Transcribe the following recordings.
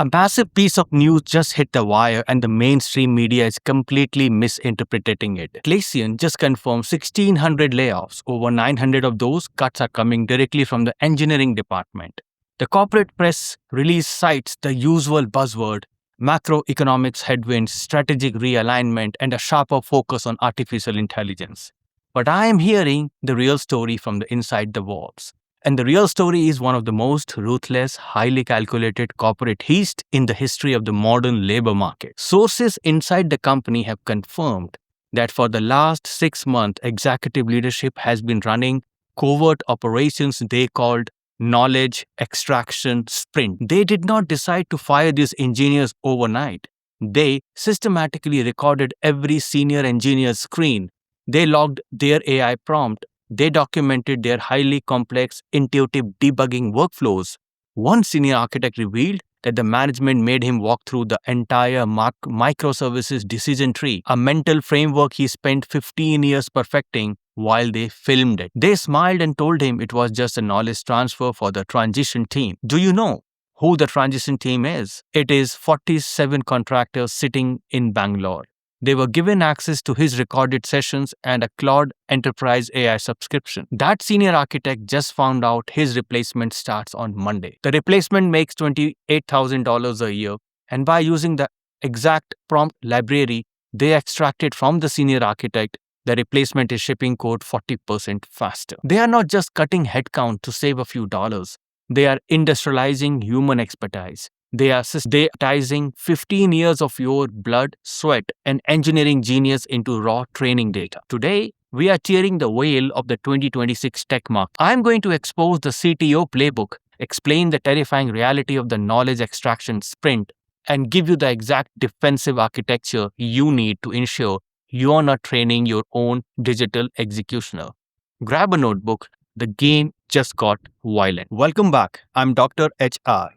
A massive piece of news just hit the wire and the mainstream media is completely misinterpreting it. Atlassian just confirmed 1,600 layoffs. Over 900 of those cuts are coming directly from the engineering department. The corporate press release cites the usual buzzword: macroeconomics headwinds, strategic realignment, and a sharper focus on artificial intelligence. But I am hearing the real story from the inside the walls. And the real story is one of the most ruthless, highly calculated corporate heist in the history of the modern labor market. Sources inside the company have confirmed that for the last 6 months, executive leadership has been running covert operations they called knowledge extraction sprint. They did not decide to fire these engineers overnight. They systematically recorded every senior engineer's screen. They logged their AI prompt. They documented their highly complex, intuitive debugging workflows. One senior architect revealed that the management made him walk through the entire microservices decision tree, a mental framework he spent 15 years perfecting while they filmed it. They smiled and told him it was just a knowledge transfer for the transition team. Do you know who the transition team is? It is 47 contractors sitting in Bangalore. They were given access to his recorded sessions and a Claude Enterprise AI subscription. That senior architect just found out his replacement starts on Monday. The replacement makes $28,000 a year, and by using the exact prompt library they extracted from the senior architect, the replacement is shipping code 40% faster. They are not just cutting headcount to save a few dollars. They are industrializing human expertise. They are systematizing 15 years of your blood, sweat, and engineering genius into raw training data. Today, we are tearing the veil of the 2026 tech market. I am going to expose the CTO Playbook, explain the terrifying reality of the knowledge extraction sprint, and give you the exact defensive architecture you need to ensure you are not training your own digital executioner. Grab a notebook. The game just got violent. Welcome back. I'm Dr. HR.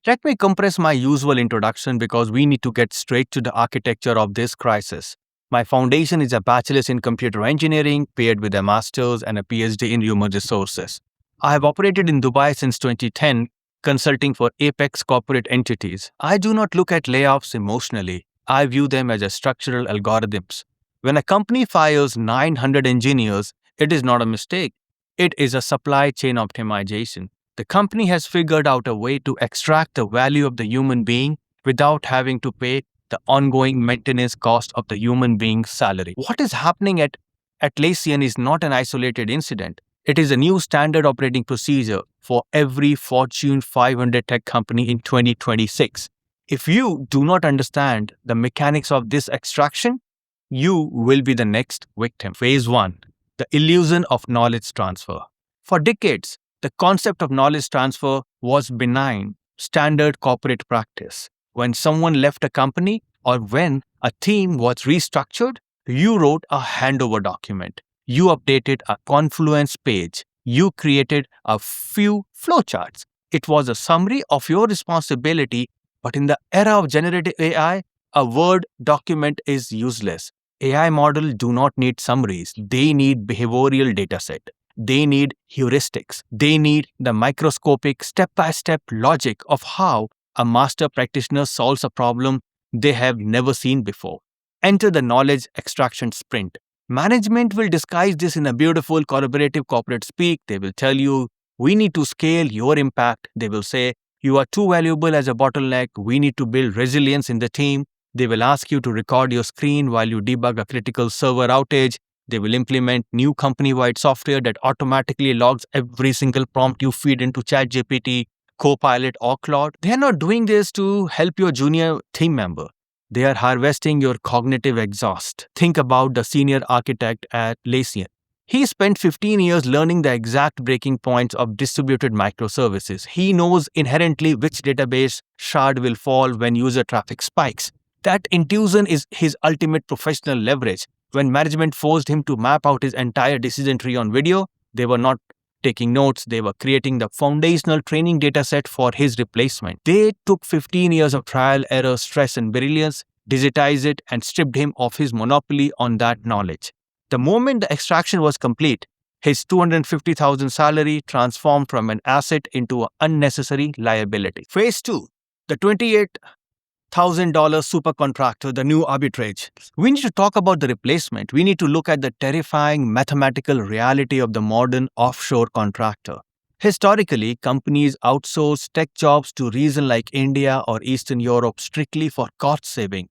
Let me compress my usual introduction because we need to get straight to the architecture of this crisis. My foundation is a bachelor's in computer engineering, paired with a master's and a PhD in human resources. I have operated in Dubai since 2010, consulting for apex corporate entities. I do not look at layoffs emotionally. I view them as a structural algorithms. When a company fires 900 engineers, it is not a mistake. It is a supply chain optimization. The company has figured out a way to extract the value of the human being without having to pay the ongoing maintenance cost of the human being's salary. What is happening at Atlassian is not an isolated incident. It is a new standard operating procedure for every Fortune 500 tech company in 2026. If you do not understand the mechanics of this extraction, you will be the next victim. Phase 1. The illusion of knowledge transfer. For decades, the concept of knowledge transfer was benign, standard corporate practice. When someone left a company or when a team was restructured, you wrote a handover document. You updated a Confluence page. You created a few flowcharts. It was a summary of your responsibility, but in the era of generative AI, a Word document is useless. AI models do not need summaries. They need behavioral dataset. They need heuristics. They need the microscopic step-by-step logic of how a master practitioner solves a problem they have never seen before. Enter the knowledge extraction sprint. Management will disguise this in a beautiful collaborative corporate speak. They will tell you, we need to scale your impact. They will say, you are too valuable as a bottleneck. We need to build resilience in the team. They will ask you to record your screen while you debug a critical server outage. They will implement new company-wide software that automatically logs every single prompt you feed into ChatGPT, Copilot, or Claude. They are not doing this to help your junior team member. They are harvesting your cognitive exhaust. Think about the senior architect at Atlassian. He spent 15 years learning the exact breaking points of distributed microservices. He knows inherently which database shard will fall when user traffic spikes. That intuition is his ultimate professional leverage. When management forced him to map out his entire decision tree on video, they were not taking notes, they were creating the foundational training dataset for his replacement. They took 15 years of trial, error, stress, and brilliance, digitized it, and stripped him of his monopoly on that knowledge. The moment the extraction was complete, his $250,000 salary transformed from an asset into an unnecessary liability. Phase 2. The $28,000 supercontractor, the new arbitrage. We need to talk about the replacement. We need to look at the terrifying mathematical reality of the modern offshore contractor. Historically, companies outsourced tech jobs to regions like India or Eastern Europe strictly for cost saving.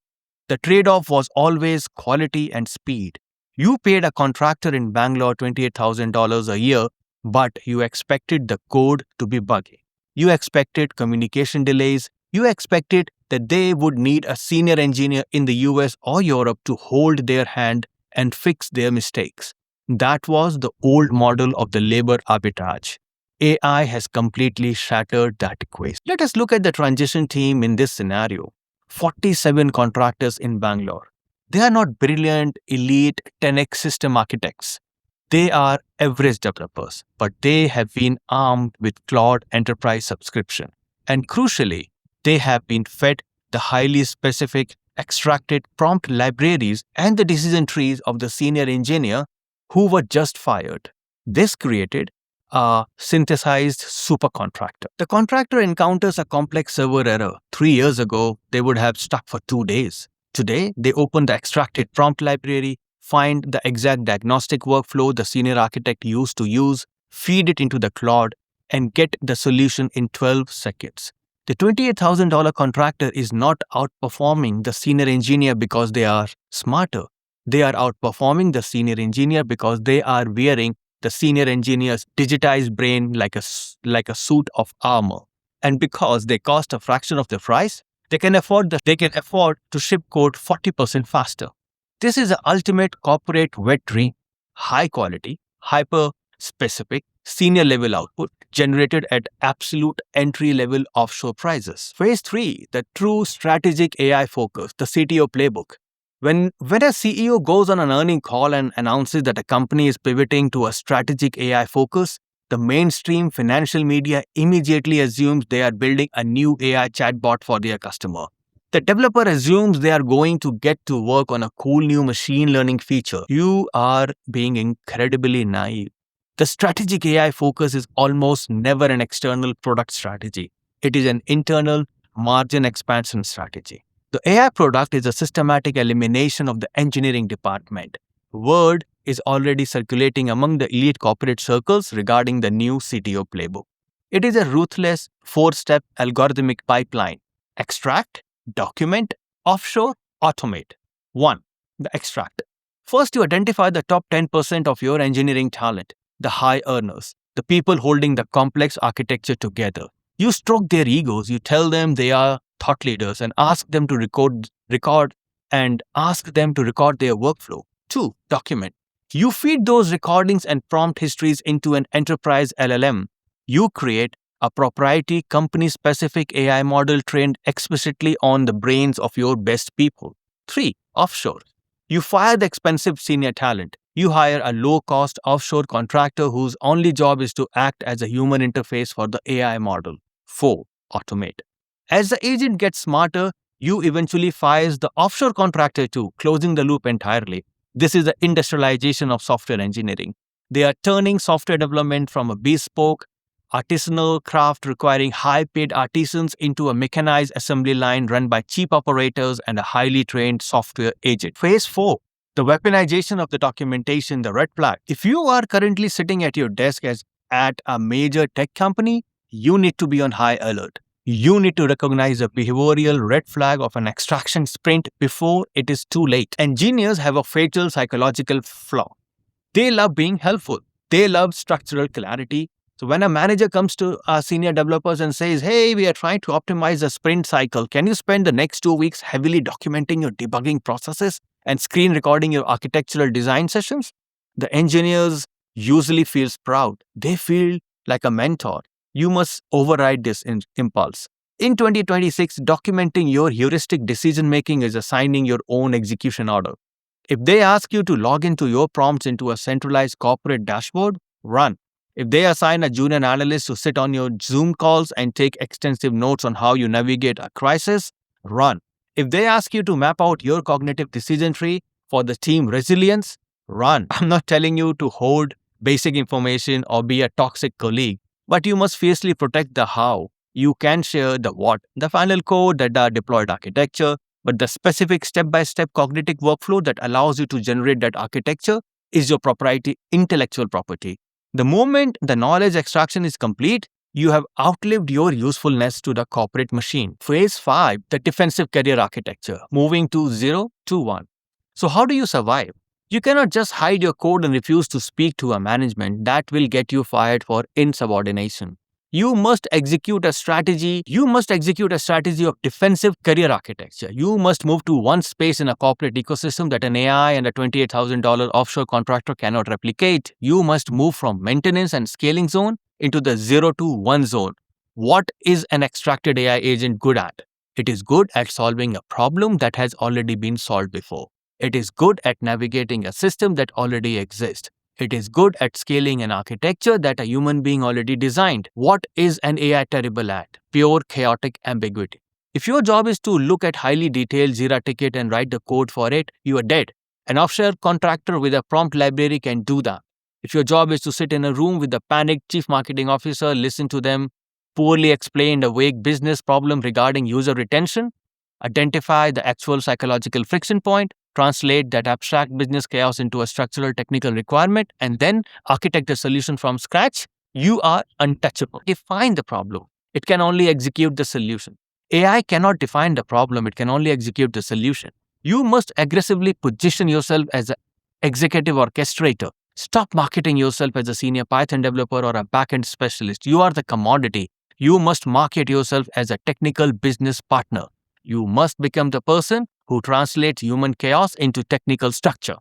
The trade off was always quality and speed. You paid a contractor in Bangalore $28,000 a year, but you expected the code to be buggy. You expected communication delays. You expected that they would need a senior engineer in the US or Europe to hold their hand and fix their mistakes. That was the old model of the labor arbitrage. AI has completely shattered that equation. Let us look at the transition team in this scenario. 47 contractors in Bangalore. They are not brilliant, elite 10x system architects. They are average developers, but they have been armed with Cloud Enterprise subscription. And crucially, they have been fed the highly specific extracted prompt libraries and the decision trees of the senior engineer who were just fired. This created a synthesized supercontractor. The contractor encounters a complex server error. 3 years ago, they would have stuck for 2 days. Today, they open the extracted prompt library, find the exact diagnostic workflow the senior architect used to use, feed it into the cloud, and get the solution in 12 seconds. The $28,000 contractor is not outperforming the senior engineer because they are smarter. They are outperforming the senior engineer because they are wearing the senior engineer's digitized brain like a suit of armor. And because they cost a fraction of the price, they can afford to ship code 40% faster. This is the ultimate corporate wet dream. High quality, hyper specific, senior level output generated at absolute entry level offshore prices. Phase 3, the true strategic AI focus, the CTO Playbook. When a CEO goes on an earning call and announces that a company is pivoting to a strategic AI focus, the mainstream financial media immediately assumes they are building a new AI chatbot for their customer. The developer assumes they are going to get to work on a cool new machine learning feature. You are being incredibly naive. The strategic AI focus is almost never an external product strategy. It is an internal margin expansion strategy. The AI product is a systematic elimination of the engineering department. Word is already circulating among the elite corporate circles regarding the new CTO Playbook. It is a ruthless 4-step algorithmic pipeline. Extract, document, offshore, automate. 1. The extract. First, you identify the top 10% of your engineering talent, the high earners, the people holding the complex architecture together. You stroke their egos, you tell them they are thought leaders and ask them to record their workflow. 2. Document. You feed those recordings and prompt histories into an enterprise LLM. You create a proprietary company-specific AI model trained explicitly on the brains of your best people. 3. Offshore. You fire the expensive senior talent. You hire a low-cost offshore contractor whose only job is to act as a human interface for the AI model. 4. Automate. As the agent gets smarter, you eventually fire the offshore contractor too, closing the loop entirely. This is the industrialization of software engineering. They are turning software development from a bespoke, artisanal craft requiring high-paid artisans into a mechanized assembly line run by cheap operators and a highly trained software agent. Phase 4. The weaponization of the documentation, the red flag. If you are currently sitting at your desk at a major tech company, you need to be on high alert. You need to recognize the behavioral red flag of an extraction sprint before it is too late. Engineers have a fatal psychological flaw. They love being helpful. They love structural clarity. So when a manager comes to our senior developers and says, hey, we are trying to optimize the sprint cycle, can you spend the next 2 weeks heavily documenting your debugging processes and screen recording your architectural design sessions? The engineers usually feels proud. They feel like a mentor. You must override this impulse. In 2026, documenting your heuristic decision-making is assigning your own execution order. If they ask you to log into your prompts into a centralized corporate dashboard, run. If they assign a junior analyst to sit on your Zoom calls and take extensive notes on how you navigate a crisis, run. If they ask you to map out your cognitive decision tree for the team resilience, run. I'm not telling you to hold basic information or be a toxic colleague, but you must fiercely protect the how. You can share the what, the final code, the deployed architecture, but the specific step-by-step cognitive workflow that allows you to generate that architecture is your proprietary intellectual property. The moment the knowledge extraction is complete, you have outlived your usefulness to the corporate machine. Phase 5, the defensive career architecture, moving to 0 to 1. So how do you survive? You cannot just hide your code and refuse to speak to a management. That will get you fired for insubordination. You must execute a strategy. You must execute a strategy of defensive career architecture. You must move to one space in a corporate ecosystem that an AI and a $28,000 offshore contractor cannot replicate. You must move from maintenance and scaling zone into the 0 to 1 zone. What is an extracted AI agent good at? It is good at solving a problem that has already been solved before. It is good at navigating a system that already exists. It is good at scaling an architecture that a human being already designed. What is an AI terrible at? Pure chaotic ambiguity. If your job is to look at highly detailed Jira ticket and write the code for it, you are dead. An offshore contractor with a prompt library can do that. If your job is to sit in a room with a panicked chief marketing officer, listen to them poorly explain a vague business problem regarding user retention, identify the actual psychological friction point, translate that abstract business chaos into a structural technical requirement, and then architect a solution from scratch, you are untouchable. Define the problem. It can only execute the solution. AI cannot define the problem. It can only execute the solution. You must aggressively position yourself as an executive orchestrator. Stop marketing yourself as a senior Python developer or a backend specialist. You are the commodity. You must market yourself as a technical business partner. You must become the person who translates human chaos into technical structure.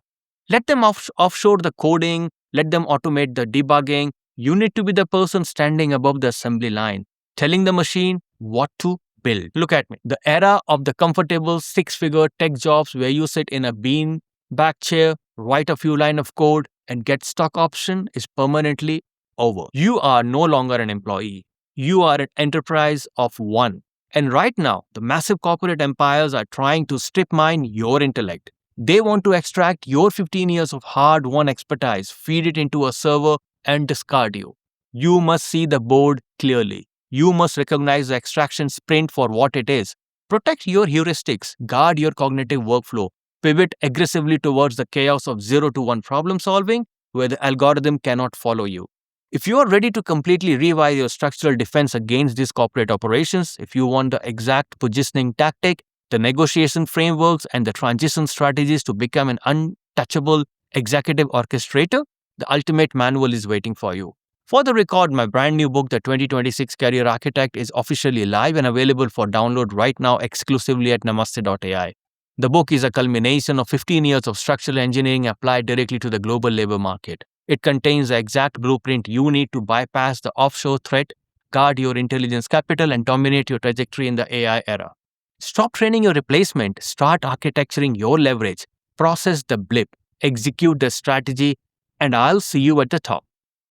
Let them offshore the coding. Let them automate the debugging. You need to be the person standing above the assembly line, telling the machine what to build. Look at me. The era of the comfortable six-figure tech jobs where you sit in a bean-back chair, write a few lines of code, and get stock option is permanently over. You are no longer an employee. You are an enterprise of one. And right now, the massive corporate empires are trying to strip mine your intellect. They want to extract your 15 years of hard-won expertise, feed it into a server, and discard you. You must see the board clearly. You must recognize the extraction sprint for what it is. Protect your heuristics, guard your cognitive workflow, pivot aggressively towards the chaos of 0 to 1 problem solving where the algorithm cannot follow you. If you are ready to completely rewire your structural defense against these corporate operations, if you want the exact positioning tactic, the negotiation frameworks, and the transition strategies to become an untouchable executive orchestrator, the ultimate manual is waiting for you. For the record, my brand new book, The 2026 Career Architect, is officially live and available for download right now exclusively at namaste.ai. The book is a culmination of 15 years of structural engineering applied directly to the global labor market. It contains the exact blueprint you need to bypass the offshore threat, guard your intelligence capital, and dominate your trajectory in the AI era. Stop training your replacement. Start architecturing your leverage. Process the blip. Execute the strategy. And I'll see you at the top.